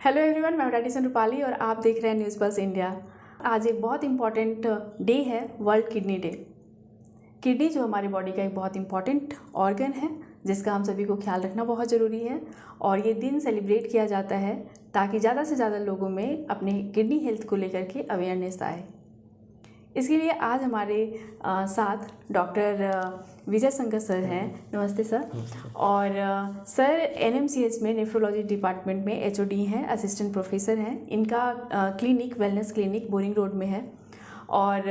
Hello everyone, मैं doctor Rupali और आप देख रहे हैं न्यूज़ बस इंडिया। आज एक बहुत इम्पॉर्टेंट डे है, वर्ल्ड किडनी डे। किडनी जो हमारी बॉडी का एक बहुत इम्पॉर्टेंट ऑर्गन है जिसका हम सभी को ख्याल रखना बहुत ज़रूरी है और ये दिन सेलिब्रेट किया जाता है ताकि ज़्यादा से ज़्यादा लोगों में अपने किडनी हेल्थ को लेकर के अवेयरनेस आए। इसके लिए आज हमारे साथ डॉक्टर विजय शंकर सर हैं। नमस्ते सर। और सर एनएमसीएच में नेफ्रोलॉजी डिपार्टमेंट में एचओडी हैं, असिस्टेंट प्रोफेसर हैं। इनका clinic wellness clinic boring road में है। और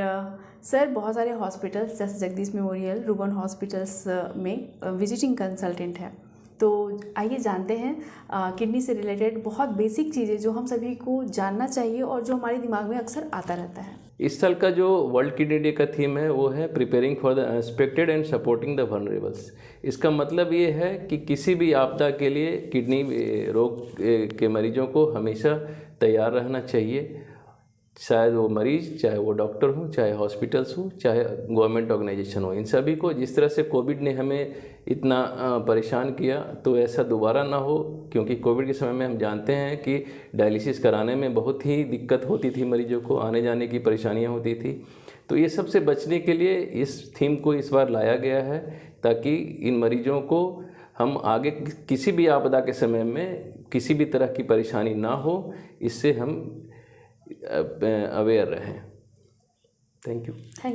सर बहुत सारे हॉस्पिटल्स जैसे जगदीश मेमोरियल, रूबन हॉस्पिटल्स में विजिटिंग कंसल्टेंट हैं। तो आइए जानते हैं किडनी से रिलेटेड बहुत बेसिक चीज़ें जो हम सभी को जानना चाहिए और जो हमारे दिमाग में अक्सर आता रहता है। इस साल का जो वर्ल्ड किडनी डे का थीम है वो है preparing for the unexpected and supporting the vulnerables. इसका मतलब ये है कि किसी भी आपदा के लिए किडनी रोग के मरीजों को हमेशा तैयार रहना चाहिए, चाहे वो मरीज, चाहे वो डॉक्टर हो, चाहे हॉस्पिटल्स हो, चाहे गवर्नमेंट ऑर्गेनाइजेशन हो। इन सभी को जिस तरह से कोविड ने हमें इतना परेशान किया तो ऐसा दोबारा ना हो, क्योंकि कोविड के समय में हम जानते हैं कि डायलिसिस कराने में बहुत ही दिक्कत होती थी, मरीजों को आने जाने की परेशानियां होती थी। तो ये सब से बचने के लिए इस थीम को इस बार लाया गया है ताकि इन मरीजों को हम आगे किसी भी आपदा के समय में किसी भी तरह की परेशानी ना हो, इससे हम अवेयर रहें। Thank you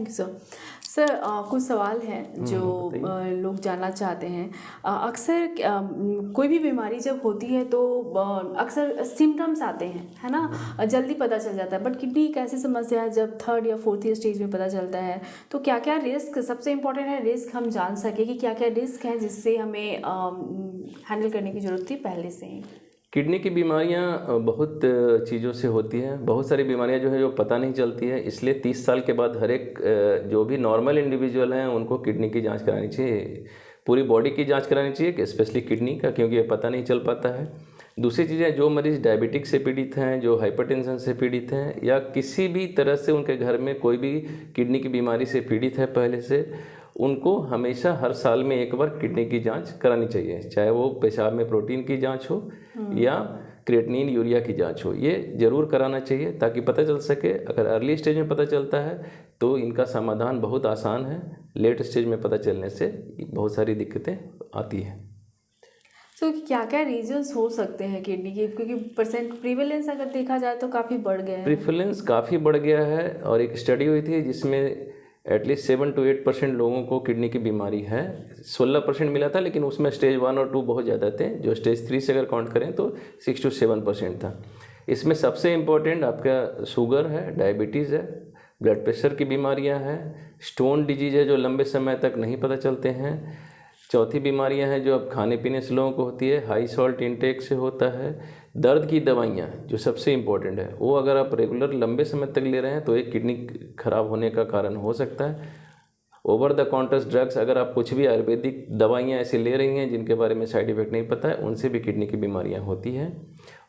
sir. कुछ सवाल हैं जो लोग जानना चाहते हैं। अक्सर कोई भी बीमारी जब होती है तो अक्सर सिम्टम्स आते हैं, है ना, जल्दी पता चल जाता है। बट किडनी एक ऐसी समस्या है जब थर्ड या फोर्थ स्टेज में पता चलता है। तो क्या क्या रिस्क, सबसे इम्पोर्टेंट है रिस्क हम जान सके कि क्या क्या रिस्क हैं जिससे हमें हैंडल करने की ज़रूरत थी पहले से ही। किडनी की बीमारियां बहुत चीज़ों से होती हैं। बहुत सारी बीमारियां जो है जो पता नहीं चलती है, इसलिए 30 साल के बाद हर एक जो भी नॉर्मल इंडिविजुअल हैं उनको किडनी की जांच करानी चाहिए। पूरी बॉडी की जांच करानी चाहिए, स्पेशली किडनी का, क्योंकि ये पता नहीं चल पाता है। दूसरी चीज़ें, जो मरीज़ डायबिटिक से पीड़ित हैं, जो हाइपरटेंशन से पीड़ित हैं, या किसी भी तरह से उनके घर में कोई भी किडनी की बीमारी से पीड़ित है पहले से, उनको हमेशा हर साल में एक बार किडनी की जांच करानी चाहिए। चाहे वो पेशाब में प्रोटीन की जांच हो या क्रिएटिनिन यूरिया की जांच हो, ये ज़रूर कराना चाहिए ताकि पता चल सके। अगर अर्ली स्टेज में पता चलता है तो इनका समाधान बहुत आसान है, लेट स्टेज में पता चलने से बहुत सारी दिक्कतें आती हैं। तो क्या क्या रीजंस हो सकते हैं किडनी के, क्योंकि प्रीवेलेंस अगर देखा जाए तो काफ़ी बढ़ गया है। प्रीवेलेंस काफ़ी बढ़ गया है और एक स्टडी हुई थी जिसमें एटलीस्ट 7 to 8% लोगों को किडनी की बीमारी है। 16% मिला था, लेकिन उसमें स्टेज 1 और 2 बहुत ज़्यादा थे। जो स्टेज 3 से अगर काउंट करें तो 6 to 7% था। इसमें सबसे इम्पोर्टेंट आपका शुगर है, डायबिटीज़ है, ब्लड प्रेशर की बीमारियां हैं, स्टोन डिजीज़ है जो लंबे समय तक नहीं पता चलते हैं। चौथी बीमारियां हैं जो अब खाने पीने से लोगों को होती है, हाई सॉल्ट इंटेक से होता है। दर्द की दवाइयाँ जो सबसे इम्पोर्टेंट है, वो अगर आप रेगुलर लंबे समय तक ले रहे हैं तो एक किडनी खराब होने का कारण हो सकता है। ओवर द काउंटर ड्रग्स, अगर आप कुछ भी आयुर्वेदिक दवाइयाँ ऐसे ले रही हैं जिनके बारे में साइड इफेक्ट नहीं पता है, उनसे भी किडनी की बीमारियाँ होती हैं।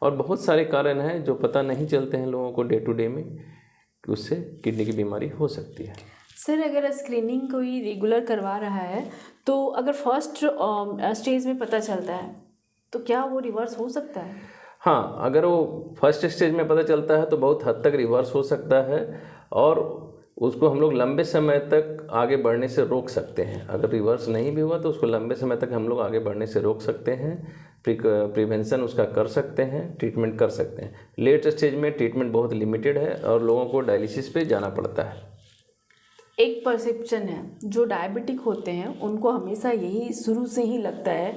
और बहुत सारे कारण हैं जो पता नहीं चलते हैं लोगों को डे टू डे में, उससे किडनी की बीमारी हो सकती है। सर अगर स्क्रीनिंग कोई रेगुलर करवा रहा है तो अगर फर्स्ट स्टेज में पता चलता है तो क्या वो रिवर्स हो सकता है? हाँ, अगर वो फर्स्ट स्टेज में पता चलता है तो बहुत हद तक रिवर्स हो सकता है और उसको हम लोग लंबे समय तक आगे बढ़ने से रोक सकते हैं। अगर रिवर्स नहीं भी हुआ तो उसको लंबे समय तक हम लोग आगे बढ़ने से रोक सकते हैं, प्रिवेंशन उसका कर सकते हैं, ट्रीटमेंट कर सकते हैं। लेट स्टेज में ट्रीटमेंट बहुत लिमिटेड है और लोगों को डायलिसिस पे जाना पड़ता है। एक परसेप्शन है, जो डायबिटिक होते हैं उनको हमेशा यही शुरू से ही लगता है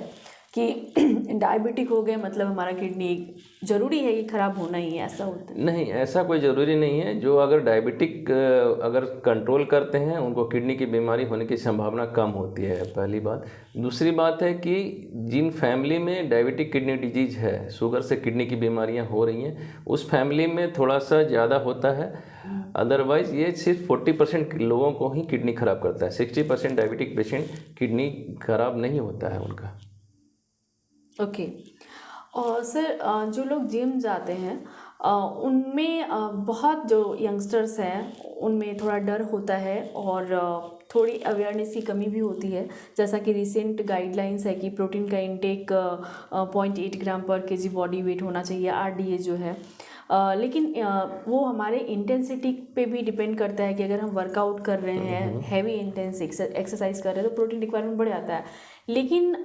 कि डायबिटिक हो गए मतलब हमारा किडनी ज़रूरी है कि ख़राब होना ही है, ऐसा होता है? नहीं, ऐसा कोई ज़रूरी नहीं है। जो अगर डायबिटिक अगर कंट्रोल करते हैं उनको किडनी की बीमारी होने की संभावना कम होती है, पहली बात। दूसरी बात है कि जिन फैमिली में डायबिटिक किडनी डिजीज़ है, शुगर से किडनी की बीमारियां हो रही हैं, उस फैमिली में थोड़ा सा ज़्यादा होता है। अदरवाइज़ ये सिर्फ 40% लोगों को ही किडनी ख़राब करता है। 60% डायबिटिक पेशेंट किडनी ख़राब नहीं होता है उनका। ओके। और सर जो लोग जिम जाते हैं उनमें बहुत जो यंगस्टर्स हैं उनमें थोड़ा डर होता है और थोड़ी अवेयरनेस की कमी भी होती है। जैसा कि रिसेंट गाइडलाइंस है कि प्रोटीन का इंटेक 0.8 ग्राम पर केजी बॉडी वेट होना चाहिए, RDA जो है। लेकिन वो हमारे इंटेंसिटी पे भी डिपेंड करता है कि अगर हम वर्कआउट कर रहे हैं, हैवी इंटेंस एक्सरसाइज कर रहे हैं, तो प्रोटीन रिक्वायरमेंट बढ़ जाता है। लेकिन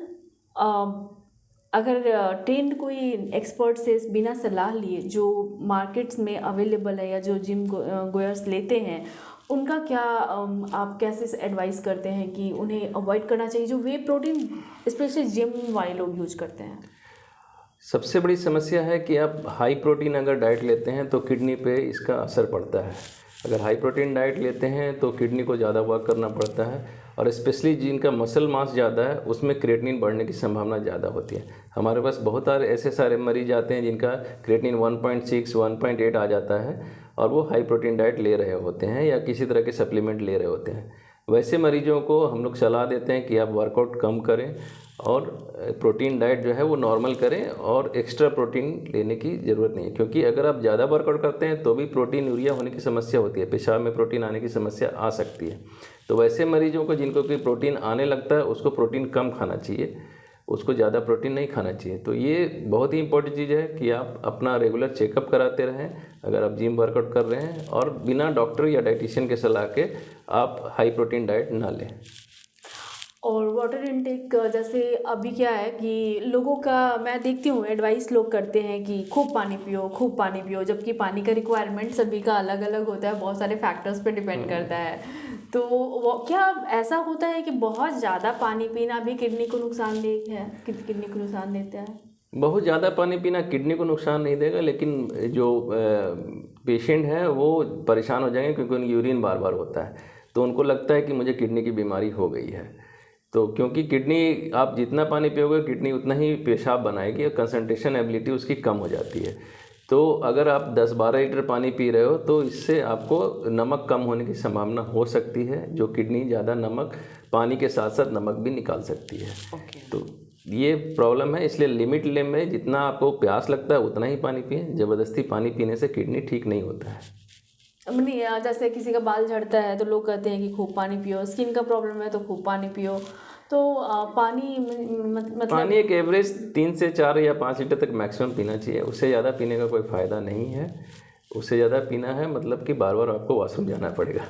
अगर ट्रेंड कोई एक्सपर्ट से बिना सलाह लिए जो मार्केट्स में अवेलेबल है या जो जिम गोयर्स लेते हैं, उनका क्या आप कैसे एडवाइस करते हैं कि उन्हें अवॉइड करना चाहिए जो वे प्रोटीन स्पेशली जिम वाले लोग यूज करते हैं? सबसे बड़ी समस्या है कि आप हाई प्रोटीन अगर डाइट लेते हैं तो किडनी पे इसका असर पड़ता है। अगर हाई प्रोटीन डाइट लेते हैं तो किडनी को ज़्यादा वर्क करना पड़ता है, और स्पेशली जिनका मसल मास ज़्यादा है उसमें क्रिएटिनिन बढ़ने की संभावना ज़्यादा होती है। हमारे पास बहुत सारे ऐसे मरीज आते हैं जिनका क्रिएटिनिन 1.6 1.8 आ जाता है, और वो हाई प्रोटीन डाइट ले रहे होते हैं या किसी तरह के सप्लीमेंट ले रहे होते हैं। वैसे मरीजों को हम लोग सलाह देते हैं कि आप वर्कआउट कम करें और प्रोटीन डाइट जो है वो नॉर्मल करें, और एक्स्ट्रा प्रोटीन लेने की ज़रूरत नहीं है। क्योंकि अगर आप ज़्यादा वर्कआउट करते हैं तो भी प्रोटीन यूरिया होने की समस्या होती है, पेशाब में प्रोटीन आने की समस्या आ सकती है। तो वैसे मरीजों को जिनको कि प्रोटीन आने लगता है उसको प्रोटीन कम खाना चाहिए, उसको ज़्यादा प्रोटीन नहीं खाना चाहिए। तो ये बहुत ही इंपॉर्टेंट चीज़ है कि आप अपना रेगुलर चेकअप कराते रहें अगर आप जिम वर्कआउट कर रहे हैं, और बिना डॉक्टर या डाइटिशियन के सलाह के आप हाई प्रोटीन डाइट ना लें। और वाटर इनटेक, जैसे अभी क्या है कि लोगों का मैं देखती हूँ एडवाइस लोग करते हैं कि खूब पानी पियो, खूब पानी पियो, जबकि पानी का रिक्वायरमेंट सभी का अलग अलग होता है, बहुत सारे फैक्टर्स पे डिपेंड करता है। तो वो क्या ऐसा होता है कि बहुत ज़्यादा पानी पीना भी किडनी को नुकसानदेह है, किडनी को नुकसान देता है? बहुत ज़्यादा पानी पीना किडनी को नुकसान नहीं देगा, लेकिन जो पेशेंट है वो परेशान हो जाएंगे क्योंकि उनकी यूरिन बार बार होता है, तो उनको लगता है कि मुझे किडनी की बीमारी हो गई है। तो क्योंकि किडनी, आप जितना पानी पियोगे किडनी उतना ही पेशाब बनाएगी और कंसंट्रेशन एबिलिटी उसकी कम हो जाती है। तो अगर आप 10-12 लीटर पानी पी रहे हो तो इससे आपको नमक कम होने की संभावना हो सकती है, जो किडनी ज़्यादा नमक, पानी के साथ साथ नमक भी निकाल सकती है। तो ये प्रॉब्लम है, इसलिए लिमिट में जितना आपको प्यास लगता है उतना ही पानी पिए। ज़बरदस्ती पानी पीने से किडनी ठीक नहीं होता है। नहीं, जैसे किसी का बाल झड़ता है तो लोग कहते हैं कि खूब पानी पियो, स्किन का प्रॉब्लम है तो खूब पानी पियो। तो पानी मतलब पानी एक एवरेज 3 से 4 या 5 लीटर तक मैक्सिमम पीना चाहिए, उससे ज़्यादा पीने का कोई फ़ायदा नहीं है। उससे ज़्यादा पीना है मतलब कि बार बार आपको वॉशरूम जाना पड़ेगा।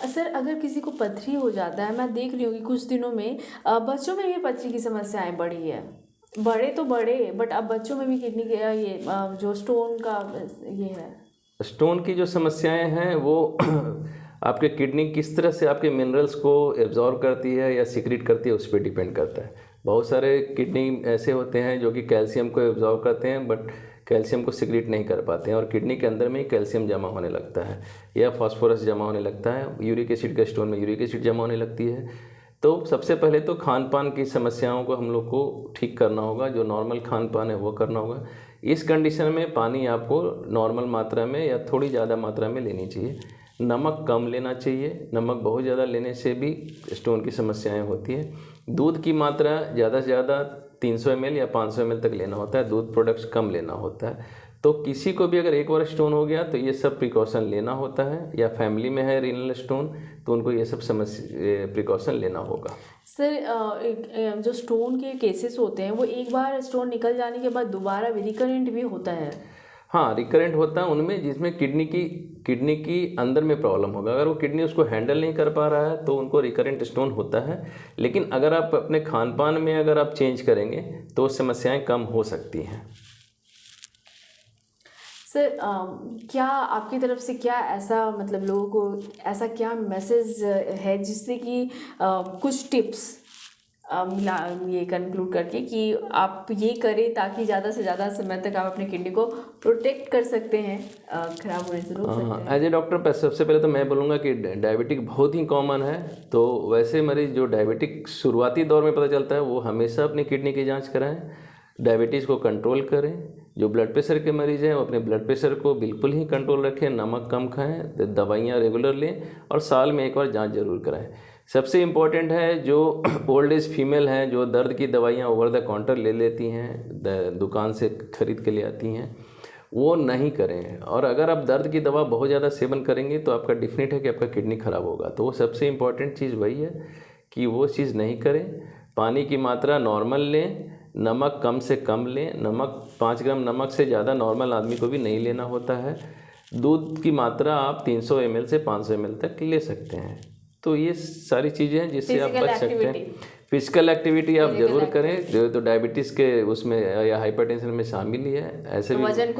सर, अगर किसी को पथरी हो जाता है, मैं देख रही हूँ कि कुछ दिनों में बच्चों में भी पथरी की समस्याएं बढ़ी है। बड़े तो बड़े, बट अब बच्चों में भी किडनी के ये जो स्टोन का ये है। स्टोन की जो समस्याएं हैं वो आपके किडनी किस तरह से आपके मिनरल्स को एब्जॉर्ब करती है या सिक्रीट करती है उस पर डिपेंड करता है। बहुत सारे किडनी ऐसे होते हैं जो कि कैल्शियम को एब्जॉर्ब करते हैं बट कैल्शियम को सिक्रीट नहीं कर पाते हैं, और किडनी के अंदर में ही कैल्शियम जमा होने लगता है या फास्फोरस जमा होने लगता है, यूरिक एसिड का स्टोन में यूरिक एसिड जमा होने लगती है। तो सबसे पहले तो खान पान की समस्याओं को हम लोग को ठीक करना होगा, जो नॉर्मल खान पान है वो करना होगा। इस कंडीशन में पानी आपको नॉर्मल मात्रा में या थोड़ी ज़्यादा मात्रा में लेनी चाहिए। नमक कम लेना चाहिए, नमक बहुत ज़्यादा लेने से भी स्टोन की समस्याएं होती है। दूध की मात्रा ज़्यादा से ज़्यादा 300 ml या 500 ml तक लेना होता है, दूध प्रोडक्ट्स कम लेना होता है। तो किसी को भी अगर एक बार स्टोन हो गया तो ये सब प्रिकॉशन लेना होता है, या फैमिली में है रीनल स्टोन तो उनको ये सब समस्या प्रिकॉशन लेना होगा। सर, जो स्टोन के केसेस होते हैं वो एक बार स्टोन निकल जाने के बाद दोबारा रिकरेंट भी होता है? हाँ, रिकरेंट होता है उनमें जिसमें किडनी की अंदर में प्रॉब्लम होगा। अगर वो किडनी उसको हैंडल नहीं कर पा रहा है तो उनको रिकरेंट स्टोन होता है। लेकिन अगर आप अपने खान पान में अगर आप चेंज करेंगे तो समस्याएं कम हो सकती हैं। सर, क्या आपकी तरफ से क्या ऐसा मतलब लोगों को ऐसा क्या मैसेज है जिससे कि कुछ टिप्स मिला ये कंक्लूड करके कि आप ये करें ताकि ज़्यादा से ज़्यादा समय तक आप अपनी किडनी को प्रोटेक्ट कर सकते हैं, खराब होने से रोक सकते हैं? एज ए डॉक्टर सबसे पहले तो मैं बोलूँगा कि डायबिटिक बहुत ही कॉमन है। तो वैसे मरीज जो डायबिटिक शुरुआती दौर में पता चलता है वो हमेशा अपनी किडनी की जाँच कराएँ, डायबिटीज़ को कंट्रोल करें। जो ब्लड प्रेशर के मरीज़ हैं वो अपने ब्लड प्रेशर को बिल्कुल ही कंट्रोल रखें, नमक कम खाएं, दवाइयाँ रेगुलर लें और साल में एक बार जांच जरूर कराएं। सबसे इम्पॉर्टेंट है जो ओल्ड एज फीमेल हैं जो दर्द की दवाइयाँ ओवर द काउंटर ले लेती हैं, दुकान से खरीद के ले आती हैं, वो नहीं करें। और अगर आप दर्द की दवा बहुत ज़्यादा सेवन करेंगे तो आपका डेफिनेट है कि आपका किडनी ख़राब होगा। तो वो सबसे इम्पॉर्टेंट चीज़ वही है कि वो चीज़ नहीं करें। पानी की मात्रा नॉर्मल लें, नमक कम से कम लें। नमक 5 ग्राम नमक से ज़्यादा नॉर्मल आदमी को भी नहीं लेना होता है। दूध की मात्रा आप 300 ml से 500 ml तक ले सकते हैं। तो ये सारी चीज़ें हैं जिससे आप बच सकते हैं। फिजिकल एक्टिविटी आप ज़रूर करें, जो तो डायबिटीज़ के उसमें या हाइपरटेंशन में शामिल ही है। ऐसे भी वजन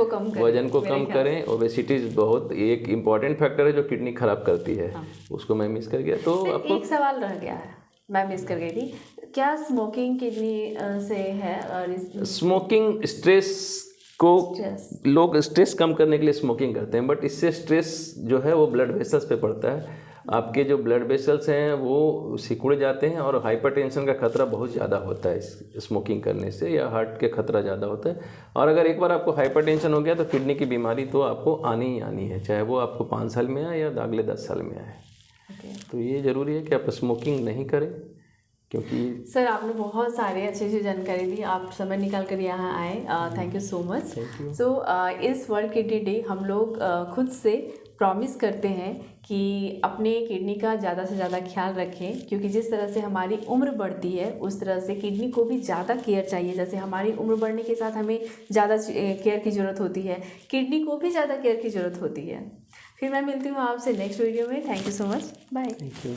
को कम करें। ओबेसिटी बहुत एक इम्पॉर्टेंट फैक्टर है जो किडनी ख़राब करती है। उसको मैं मिस कर गया। तो आपको एक सवाल रह गया है, मैं मिस कर गई थी, क्या स्मोकिंग किडनी से है? और स्मोकिंग स्ट्रेस को लोग स्ट्रेस कम करने के लिए स्मोकिंग करते हैं, बट इससे स्ट्रेस जो है वो ब्लड वेसल्स पे पड़ता है। आपके जो ब्लड वेसल्स हैं वो सिकुड़ जाते हैं और हाइपरटेंशन का खतरा बहुत ज़्यादा होता है स्मोकिंग करने से, या हार्ट के खतरा ज़्यादा होता है। और अगर एक बार आपको हाइपरटेंशन हो गया तो किडनी की बीमारी तो आपको आनी ही आनी है, चाहे वो आपको 5 साल में आए या अगले 10 साल में आए। तो ये ज़रूरी है कि आप स्मोकिंग नहीं करें, क्योंकि सर आपने बहुत सारे अच्छी जानकारी दी, आप समय निकाल कर यहाँ आए, थैंक यू सो मच। सो इस वर्ल्ड किडनी डे हम लोग खुद से प्रॉमिस करते हैं कि अपने किडनी का ज़्यादा से ज़्यादा ख्याल रखें, क्योंकि जिस तरह से हमारी उम्र बढ़ती है उस तरह से किडनी को भी ज़्यादा केयर चाहिए। जैसे हमारी उम्र बढ़ने के साथ हमें ज़्यादा केयर की ज़रूरत होती है, किडनी को भी ज़्यादा केयर की ज़रूरत होती है। फिर मैं मिलती हूँ आपसे नेक्स्ट वीडियो में। Thank you so much, bye. Thank you.